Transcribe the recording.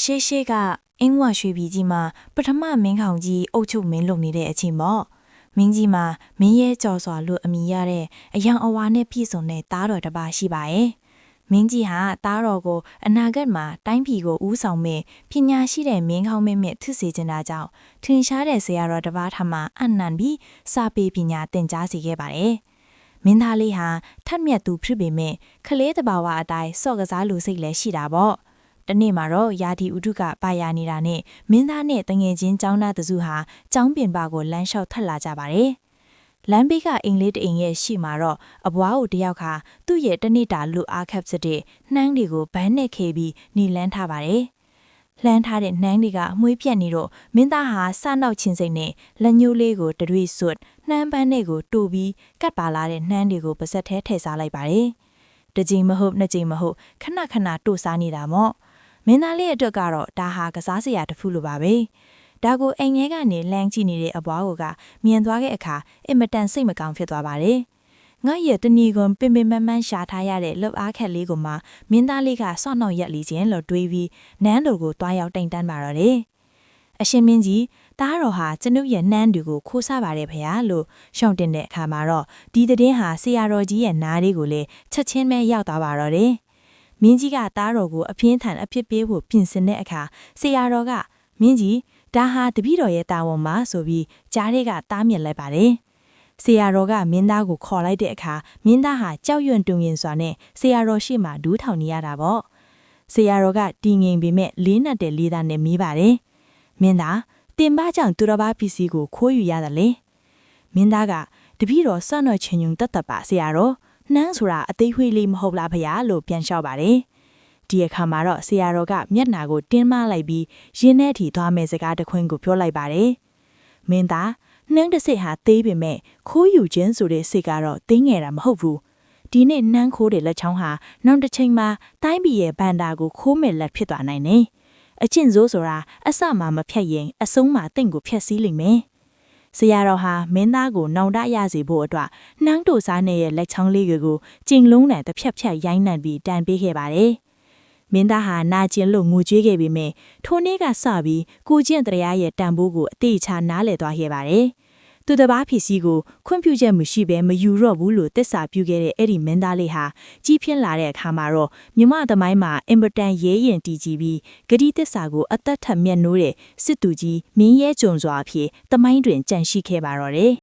ရှေးရှေးကအင်းဝရွှေပြည်ကြီးမှာပထမမင်းခေါင်ကြီးအုပ်ချုပ်မင်းလုပ်နေတဲ့အချိန်ပေါ့မင်းကြီးမှာမင်းရဲကြော်စွာလို့အမိရတဲ့အယောင်အဝါနဲ့ပြည့်စုံတဲ့သားတော်တစ်ပါးရှိပါရဲ့မင်းကြီးဟာသားတော်ကိုအနာဂတ်မှာတိုင်းပြည်ကိုဦးဆောင်မဲ့ပညာရှိတဲ့မင်းခေါင်းမင်းမြတ်ဖြစ်စေချင်တာကြောင့်ထင်ရှားတဲ့ဆရာတော်တစ်ပါးထမှာအနံပြီးစာပေပညာသင်ကြားစေခဲ့ပါတယ်မင်းသားလေးဟာထက်မြက်သူဖြစ်ပေမဲ့ခလေးတဘာဝအတိုင်းစော့ကစားလူစိတ်လည်းရှိတာပေါ့တနေ့မှာတော့ယာဒီဥဒုကပါရနေတာနဲ့မင်းသားနဲ့တငယ်ချင်းကျောင်းသားတစုဟာကျောင်းပြင်ပကိုလမ်းလျှောက်ထက်လာကြပါတယ်။လမ်းဘေးကအင်္ဂလိပ်တအိမ်ရဲ့ရှိမှာတော့အဘွားကိုတယောက်ခါသူ့ရဲ့တနေ့တာလူအားခပ်စတဲ့နှမ်းတွေကိုဘန်းနဲ့ခေပြီးနီလန်းထားပါတယ်။လှမ်းထားတဲ့နှမ်းတွေကအမွှေးပြက်နေတော့မင်းသားဟာစနောက်ချင်းစိတ်နဲ့လက်ညှိုးလေးကိုတရွေ့စွတ်နှမ်းပန်းတွေကိုတူပြီးကတ်ပါလာတဲ့နှမ်းတွေကိုပါဇက်ထဲထည့်စားလိုက်ပါတယ်။တစ်ချိန်မဟုတ်နှစ်ချိန်မဟုတ်ခဏခဏတို့စားနေတာမို့မင်းသားလေးအတွက်ကတော့ဒါဟာကစားစရာတစ်ခုလိုပါပဲဒါကိုအိမ်ငယ်ကနေလမ်းကြည့်နေတဲ့အဘွားကမြင်သွားတဲ့အခါအင်မတန်စိတ်မကောင်းဖြစ်သွားပါတယ်ငါရဲ့တဏီကွန်ပင်ပင်မမှန်းရှာထားရတဲ့လှုပ်အားခက်လေးကိုမှမင်းသားလေးကစောင့်နှောက်ရက်လီခြင်းလို့တွေးပြီးနန်းတော်ကိုတွားရောက်တိုင်တန်းပါတော့တယ်အရှင်မင်းကြီးတားတော်ဟာကျွန်ုပ်ရဲ့နှမ်းတွေကိုခိုးစားပါတယ်ဖေဟာလို့ရှောင်းတင်တဲ့အခါမှာတော့ဒီသတင်းဟာဆရာတော်ကြီးရဲ့နားလေးကိုလည်းချက်ချင်းပဲရောက်သွားပါတော့တယ်မင်းကြီးကသားတော်ကိုအပြင်းထန်အဖြစ်ပေးဖို့ပြင်ဆင်တဲ့အခါဆရာတော်ကမင်းကြီးဒါဟာတပည့်တော်ရဲ့တာဝန်ပါဆိုပြီးကြားထဲကတားမြစ်လိုက်ပါတယ်ဆရာတော်ကမင်းသားကိုခေါ်လိုက်တဲ့အခါမင်းသားဟာကြောက်ရွံ့တုန်ရင်စွာနဲ့ဆရာတော်ရှေ့မှာဒူးထောင်နေရတာပေါ့ဆရာတော်ကတီငိမ်ပေမဲ့လေးနက်တဲ့လေးသားနဲ့မေးပါတယ်မင်းသားတင်ပါကြောင့်သူတော်ဘာပစ္စည်းကိုခိုးယူရတယ်လေမင်းသားကတပည့်တော်စွန့်တော်ချင်ညုံတတ်ပါဆရာတော်နှမ်းဆိုတာအသေးခွေးလေးမဟုတ်လားဖရာလို့ပြန်လျှောက်ပါတယ်ဒီအခါမှာတော့ဆရာတော်ကမျက်နှာကိုတင်းမလိုက်ပြီးရင်းနဲ့ထီသွားမယ်စကားတခွင်းကိုပြောလိုက်ပါတယ်မင်းသားနှမ်းတစ်စိတ်ဟာသေးပေမဲ့ခိုးယူခြင်းဆိုတဲ့စိတ်ကတော့သေးငယ်တာမဟုတ်ဘူးဒီနေ့နှမ်းခိုးတဲ့လက်ချောင်းဟာနောက်တစ်ချိန်မှာတိုင်းပြည်ရဲ့ဘန္တာကိုခိုးမဲ့လက်ဖြစ်သွားနိုင်တယ်အကျင့်ဆိုးဆိုတာအစမှမဖြတ်ရင်အဆုံးမှတင့်ကိုဖျက်ဆီးလိမ့်မယ်ဆရာတော်ဟာမင်းသားကိုနောင်တရစေဖို့အတွက်နှမ်းတို့စားနေတဲ့လက်ချောင်းလေးကိုကျင်လုံးနဲ့တစ်ဖြတ်ဖြတ်ရိုင်းနှံပြီးတန်ပေးခဲ့ပါတယ်မင်းသားဟာနာကျင်လို့ငိုကြွေးခဲ့ပေမဲ့ထိုနေ့ကစပြီးကိုကျင့်တရားရဲ့တန်ဖိုးကိုအသေးချာနားလည်သွားခဲ့ပါတယ်သူတစ်ပါးဖြစ်စည်းကိုခွင့်ပြုချက်မရှိဘဲမယူတော့ဘူးလို့သစ္စာပြုခဲ့တဲ့အဲ့ဒီမင်းသားလေးဟာကြီးပြင်းလာတဲ့အခါမှာတော့မြမသမိုင်းမှာအင်ပတန်ရဲရင်တည်ကြည်ပြီးဂတိသစ္စာကိုအသက်ထက်မြတ်နိုးတဲ့စစ်သူကြီးမင်းရဲကြုံစွာအဖြစ်သမိုင်းတွင်ကြန့်ရှိခဲ့ပါတော့တယ်